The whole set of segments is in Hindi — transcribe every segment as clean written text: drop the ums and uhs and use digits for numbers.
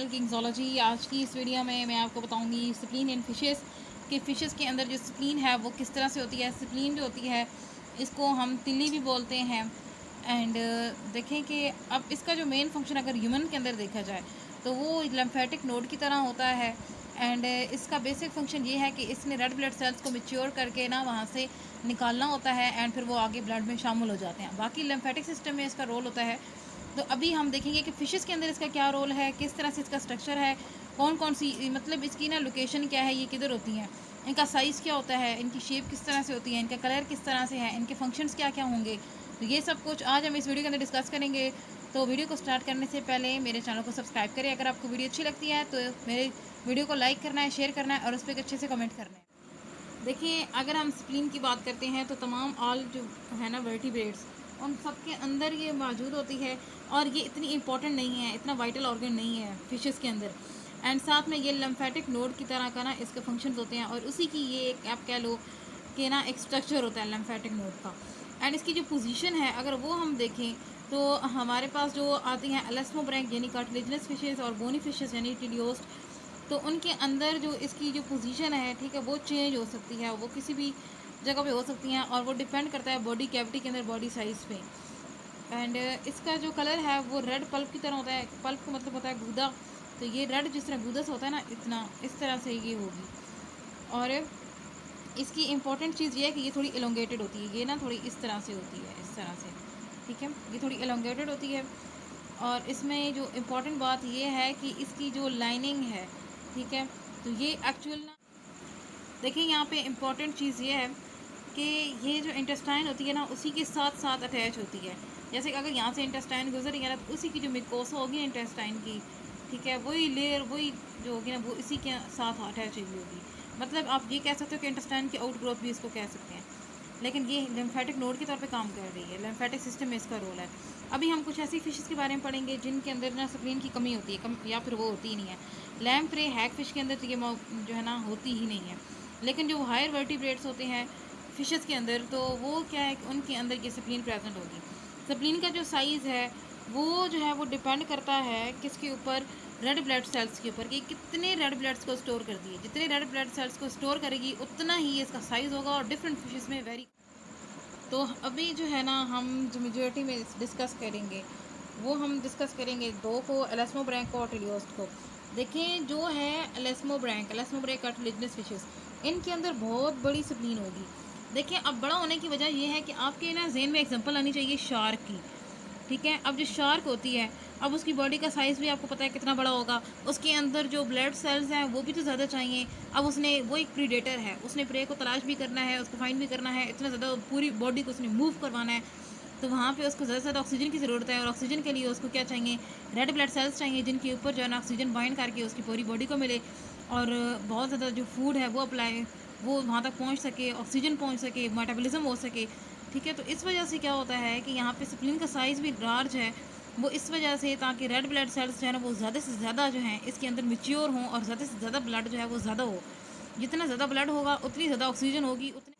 किंग्सोलॉजी। आज की इस वीडियो में मैं आपको बताऊंगी स्प्लीन इन फिशेस कि फ़िशेस के अंदर जो स्प्लीन है वो किस तरह से होती है। स्प्लीन जो होती है इसको हम तिल्ली भी बोलते हैं। एंड देखें कि अब इसका जो मेन फंक्शन अगर ह्यूमन के अंदर देखा जाए तो वो लिम्फेटिक नोड की तरह होता है। एंड इसका बेसिक फंक्शन ये है कि इसने रेड ब्लड सेल्स को मैच्योर करके ना वहाँ से निकालना होता है एंड फिर वो आगे ब्लड में शामिल हो जाते हैं। बाकी लिम्फेटिक सिस्टम में इसका रोल होता है। तो अभी हम देखेंगे कि फ़िशेस के अंदर इसका क्या रोल है, किस तरह से इसका स्ट्रक्चर है, कौन कौन सी मतलब इसकी ना लोकेशन क्या है, ये किधर होती हैं, इनका साइज़ क्या होता है, इनकी शेप किस तरह से होती है, इनका कलर किस तरह से है, इनके फंक्शंस क्या क्या होंगे। तो ये सब कुछ आज हम इस वीडियो के अंदर डिस्कस करेंगे। तो वीडियो को स्टार्ट करने से पहले मेरे चैनल को सब्सक्राइब करें। अगर आपको वीडियो अच्छी लगती है तो मेरे वीडियो को लाइक करना है, शेयर करना है और उस पर अच्छे से कमेंट करना है। देखिए, अगर हम स्प्लीन की बात करते हैं तो तमाम ऑल जो है ना वर्टिब्रेट्स, उन सब के अंदर ये मौजूद होती है और ये इतनी इंपॉर्टेंट नहीं है, इतना वाइटल ऑर्गन नहीं है फिशेस के अंदर। एंड साथ में ये लिम्फेटिक नोड की तरह का ना इसके फंक्शंस होते हैं और उसी की ये एक आप कह लो कि ना एक स्ट्रक्चर होता है लिम्फेटिक नोड का। एंड इसकी जो पोजीशन है अगर वो हम देखें तो हमारे पास जो आती हैं एलास्मोब्रैंक यानी कार्टिलेजिनस फिशेस और बोनी फिशेस यानी टिलियोस्ट, तो उनके अंदर जो इसकी जो पोजीशन है, ठीक है, वो चेंज हो सकती है, वो किसी भी जगह पे हो सकती हैं और वो डिपेंड करता है बॉडी कैविटी के अंदर बॉडी साइज़ पे। एंड इसका जो कलर है वो रेड पल्प की तरह होता है। पल्प का मतलब होता है गूदा, तो ये रेड जिस तरह गूदा से होता है ना, इतना इस तरह से ये होगी। और इसकी इंपॉर्टेंट चीज़ ये है कि ये थोड़ी एलोंगेटेड होती है, ये ना थोड़ी इस तरह से होती है, इस तरह से, ठीक है, ये थोड़ी एलोंगेटेड होती है। और इसमें जो इम्पोर्टेंट बात ये है कि इसकी जो लाइनिंग है, ठीक है, तो ये एक्चुअल ना देखिए यहाँ पे इम्पॉर्टेंट चीज़ ये है कि ये जो इंटेस्टाइन होती है ना उसी के साथ साथ अटैच होती है। जैसे कि अगर यहाँ से इंटेस्टाइन गुजर रही है ना तो उसी की जो मिकोसा होगी इंटेस्टाइन की, ठीक है, वही लेयर वही जो होगी ना वो इसी के साथ अटैच हुई होगी। मतलब आप ये कह सकते हो कि इंटेस्टाइन की आउट ग्रोथ भी इसको कह सकते हैं। लेकिन ये लिम्फेटिक नोड के तौर पे काम कर रही है, लिम्फेटिक सिस्टम में इसका रोल है। अभी हम कुछ ऐसी फिशेस के बारे में पढ़ेंगे जिनके अंदर ना स्प्लीन की कमी होती है, कम या फिर वो होती ही नहीं है। लैम्प्रे हैग फिश के अंदर तो ये जो है ना होती ही नहीं है। लेकिन जो हायर वर्टिब्रेट्स होते हैं फिशेस के अंदर तो वो क्या है कि उनके अंदर ये स्प्लीन प्रेजेंट होगी। स्प्लीन का जो साइज़ है वो जो है वो डिपेंड करता है किसके ऊपर, रेड ब्लड सेल्स के ऊपर, कि कितने रेड ब्लड्स को स्टोर कर दिए। जितने रेड ब्लड सेल्स को स्टोर करेगी उतना ही इसका साइज़ होगा और डिफरेंट फिशेस में वेरी। तो अभी जो है ना हम जो मेजोरिटी में डिस्कस करेंगे वो हम डिस्कस करेंगे दो को, एलास्मोब्रैंक को और टेलियोस्ट को। देखें जो है एलास्मोब्रैंक कार्टिलेजिनस फिशेस, इनके अंदर बहुत बड़ी स्प्लीन होगी। देखें अब बड़ा होने की वजह यह है कि आपके ना जहन में एग्जांपल आनी चाहिए शार्क की, ठीक है। अब जो शार्क होती है, अब उसकी बॉडी का साइज़ भी आपको पता है कितना बड़ा होगा, उसके अंदर जो ब्लड सेल्स हैं वो भी तो ज़्यादा चाहिए। अब उसने वो एक प्रीडेटर है, उसने प्रे को तलाश भी करना है, उसको फाइंड भी करना है, इतना ज़्यादा पूरी बॉडी को उसने मूव करवाना है, तो वहाँ पे उसको ज़्यादा से ज़्यादा ऑक्सीजन की ज़रूरत है। और ऑक्सीजन के लिए उसको क्या चाहिए, रेड ब्लड सेल्स चाहिए जिनके ऊपर जो है ना ऑक्सीजन बाइंड करके उसकी पूरी बॉडी को मिले और बहुत ज़्यादा जो फूड है वो अप्लाई वो वहाँ तक पहुँच सके, ऑक्सीजन पहुँच सके, मेटाबॉलिज्म हो सके, ठीक है। तो इस वजह से क्या होता है कि यहाँ पे स्प्लीन का साइज़ भी लार्ज है, वो इस वजह से ताकि रेड ब्लड सेल्स जो है ना वो ज़्यादा से ज़्यादा जो हैं इसके अंदर मैच्योर हों और ज़्यादा से ज़्यादा ब्लड जो है वो ज़्यादा हो। जितना ज़्यादा ब्लड होगा उतनी ज़्यादा ऑक्सीजन होगी, उतने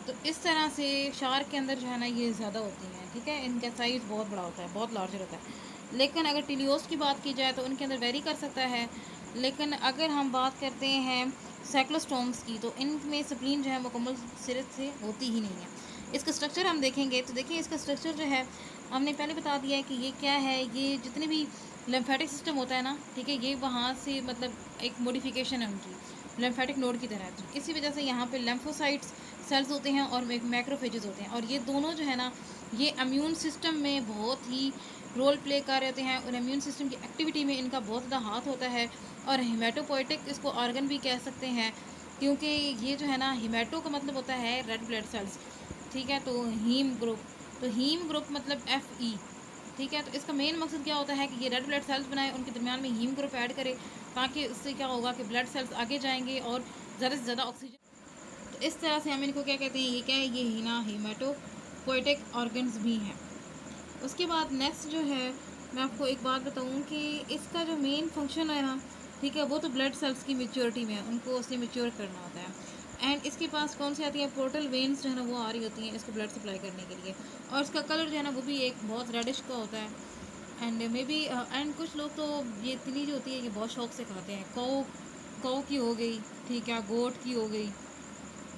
तो इस तरह से शार्क के अंदर जो है ना ये ज़्यादा होती हैं, ठीक है। इनका साइज़ बहुत बड़ा होता है, बहुत लार्जर होता है। लेकिन अगर टिलियोस्ट की बात की जाए तो उनके अंदर वेरी कर सकता है। लेकिन अगर हम बात करते हैं साइक्लोस्टोम्स की तो इनमें स्प्लीन जो है मुकम्मल सिरे से होती ही नहीं है। इसका स्ट्रक्चर हम देखेंगे तो देखिए इसका स्ट्रक्चर जो है हमने पहले बता दिया है कि ये क्या है, ये जितने भी लिम्फेटिक सिस्टम होता है ना, ठीक है, ये वहाँ से मतलब एक मॉडिफिकेशन है उनकी लिम्फेटिक नोड की तरह। तो इसी वजह से यहाँ पे लिम्फोसाइट्स सेल्स होते हैं और मैक्रोफेजेस होते हैं और ये दोनों जो है ना ये इम्यून सिस्टम में बहुत ही रोल प्ले कर रहे होते हैं और इम्यून सिस्टम की एक्टिविटी में इनका बहुत ज़्यादा हाथ होता है। और हिमेटोपोइटिक इसको ऑर्गन भी कह सकते हैं क्योंकि ये जो है ना हिमेटो का मतलब होता है रेड ब्लड सेल्स, ठीक है, तो हीम ग्रुप, तो हीम ग्रुप मतलब FE, ठीक है। तो इसका मेन मकसद क्या होता है कि ये रेड ब्लड सेल्स बनाए, उनके दरमियान में हीम ग्रुप ऐड करे ताकि उससे क्या होगा कि ब्लड सेल्स आगे जाएंगे और ज़्यादा से ज़्यादा ऑक्सीजन। तो इस तरह से हम इनको क्या कहते हैं, ये क्या है, ये हिना हीमेटोपोइटिक ऑर्गन्स भी हैं। उसके बाद नेक्स्ट जो है मैं आपको एक बात बताऊं कि इसका जो मेन फंक्शन है ना, ठीक है, वो तो ब्लड सेल्स की मेच्योरिटी में है, उनको उससे मेच्योर करना होता है। एंड इसके पास कौन सी आती है, पोर्टल वेन्स जो है ना वो आ रही होती हैं इसको ब्लड सप्लाई करने के लिए। और इसका कलर जो है ना वो भी एक बहुत रेडिश का होता है। एंड मे बी एंड कुछ लोग तो ये तिली जो होती है ये बहुत शौक से खाते हैं। कौ की हो गई, ठीक है, गोट की हो गई।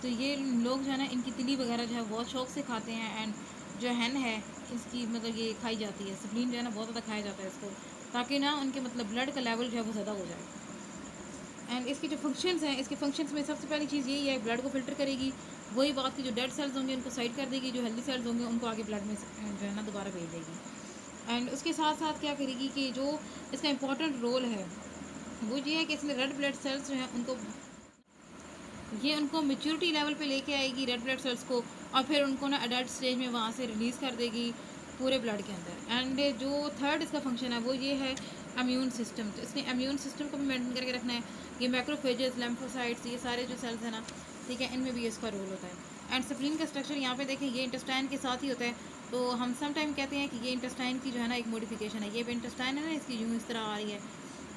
तो ये लोग जो है ना इनकी तिली वगैरह जो है बहुत शौक से खाते हैं। एंड जो हैन है इसकी मतलब ये खाई जाती है, स्प्लीन जो है ना बहुत ज़्यादा खाया जाता है इसको, ताकि ना उनके मतलब ब्लड का लेवल जो है वो ज़्यादा हो जाए। एंड इसके जो फंक्शंस हैं, इसके फंक्शंस में सबसे पहली चीज़ यही है, ब्लड को फिल्टर करेगी। वही बात की जो डेड सेल्स होंगे उनको साइड कर देगी, जो हेल्दी सेल्स होंगे उनको आगे ब्लड में जो है ना दोबारा भेज देगी। एंड उसके साथ साथ क्या करेगी कि जो इसका इम्पॉर्टेंट रोल है वो ये है कि इसमें रेड ब्लड सेल्स जो हैं उनको ये उनको मेच्योरिटी लेवल पे लेके आएगी रेड ब्लड सेल्स को, और फिर उनको ना अडल्ट स्टेज में वहाँ से रिलीज़ कर देगी पूरे ब्लड के अंदर। एंड जो थर्ड इसका फंक्शन है वो ये है इम्यून सिस्टम। तो इसने इम्यून सिस्टम को भी मेंटेन करके रखना है। ये मैक्रोफेजेस, लिम्फोसाइट्स, ये सारे जो सेल्स हैं ना, ठीक है, इनमें भी इसका रोल होता है। एंड स्प्लीन का स्ट्रक्चर यहाँ पे देखें, ये इंटेस्टाइन के साथ ही होता है। तो हम सम टाइम कहते हैं कि ये इंटेस्टाइन की जो है ना एक मॉडिफिकेशन है। ये इंटेस्टाइन है ना, इसकी यूँ इस तरह आ रही है,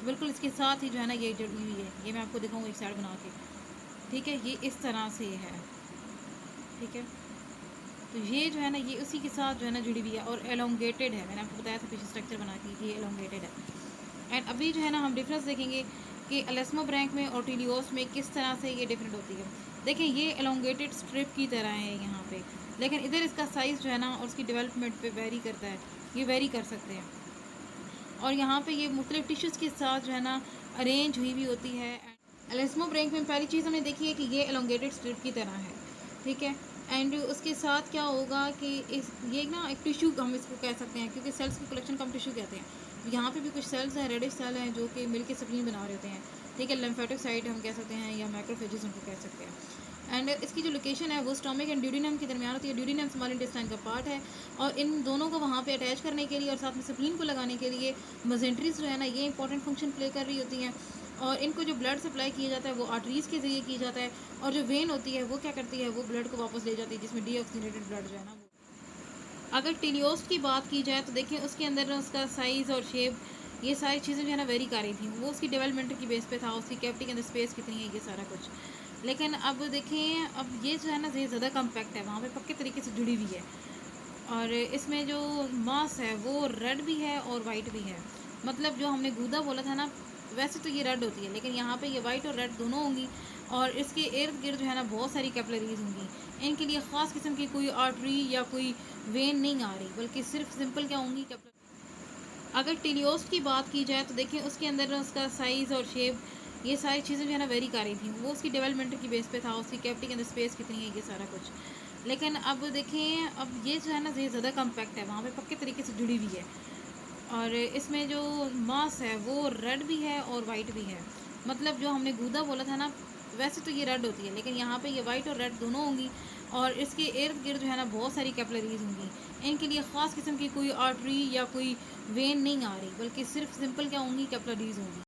बिल्कुल इसके साथ ही जो है ना ये जुड़ी हुई है। ये मैं आपको दिखाऊँ एक साइड बना के, ठीक है, ये इस तरह से है, ठीक है। तो ये जो है ना ये उसी के साथ जो है ना जुड़ी हुई है और एलोंगेटेड है। मैंने आपको बताया था पीछे स्ट्रक्चर बना के, ये एलोंगेटेड है। एंड अभी जो है ना हम डिफरेंस देखेंगे कि एलेस्मोब्रैंक में और टीलियोस में किस तरह से ये डिफरेंट होती है। देखिए ये एलोंगेटेड स्ट्रिप की तरह है यहाँ पे, लेकिन इधर इसका साइज़ जो है ना और उसकी डेवलपमेंट पे वेरी करता है, ये वेरी कर सकते हैं। और यहाँ पे ये मुख्तलिफ टिश्यूज़ के साथ जो है ना अरेंज हुई होती है। एलेस्मोब्रैंक में पहली चीज़ हमने देखी है कि ये एलोंगेटेड स्ट्रिप की तरह है, ठीक है। एंड उसके साथ क्या होगा कि इस ये ना एक टिश्यू हम इसको कह सकते हैं, क्योंकि सेल्स की कलेक्शन को हम टिश्यू कहते हैं। यहाँ पे भी कुछ सेल्स हैं, रेडिश सेल हैं, जो कि मिलके स्प्लीन बना रहे होते हैं, ठीक है। लिम्फेटिक हम कह सकते हैं या मैक्रोफेजेस उनको कह सकते हैं। एंड इसकी जो लोकेशन है वो स्टोमिक एंड ड्यूडिनम के दरमियान होती है। ड्यूडिनम स्मॉल इंटेस्टाइन का पार्ट है, और इन दोनों को वहाँ पे अटैच करने के लिए और साथ में स्प्लीन को लगाने के लिए मजेंट्रीज जो है ना ये इंपॉर्टेंट फंक्शन प्ले कर रही होती हैं। और इनको जो ब्लड सप्लाई किया जाता है वो आर्टरीज़ के ज़रिए किया जाता है, और जो वेन होती है वो क्या करती है, वो ब्लड को वापस ले जाती है, जिसमें डीऑक्सीनेटेड ब्लड जो है ना वो। अगर टीलियोस्ट की बात की जाए तो देखिए उसके अंदर उसका साइज़ और शेप, ये सारी चीज़ें जो है ना वेरी कर रही थी। वो उसकी डेवलपमेंट की बेस पे था, उसकी कैविटी के अंदर स्पेस कितनी है, ये सारा कुछ। लेकिन अब देखें, अब ये जो है ना ये ज़्यादा कम्पैक्ट है, वहाँ पे पक्के तरीके से जुड़ी हुई है। और इसमें जो मांस है वो रेड भी है और वाइट भी है। मतलब जो हमने गूदा बोला था ना, वैसे तो ये रेड होती है, लेकिन यहाँ पे ये वाइट और रेड दोनों होंगी। और इसके इर्द गिर्द जो है ना बहुत सारी कैपिलरीज होंगी। इनके लिए ख़ास किस्म की कोई आर्टरी या कोई वेन नहीं आ रही, बल्कि सिर्फ सिंपल क्या होंगी, कैपिलरी। अगर टीलियोस्ट की बात की जाए तो देखिए उसके अंदर उसका साइज़ और शेप, ये सारी चीज़ें जो है ना वेरी कर रही थी। वो उसकी डेवलपमेंट की बेस पे था, उसकी कैविटी के अंदर स्पेस कितनी है, ये सारा कुछ। लेकिन अब देखें, अब ये जो है ना ये ज़्यादा कम्पैक्ट है, वहाँ पे पक्के तरीके से जुड़ी हुई है। और इसमें जो मांस है वो रेड भी है और वाइट भी है। मतलब जो हमने गूदा बोला था ना, वैसे तो ये रेड होती है, लेकिन यहाँ पे ये वाइट और रेड दोनों होंगी। और इसके इर्द गिर्द जो है ना बहुत सारी कैपिलरीज होंगी। इनके लिए ख़ास किस्म की कोई आर्टरी या कोई वेन नहीं आ रही, बल्कि सिर्फ सिंपल क्या होंगी, कैपिलरीज होंगी।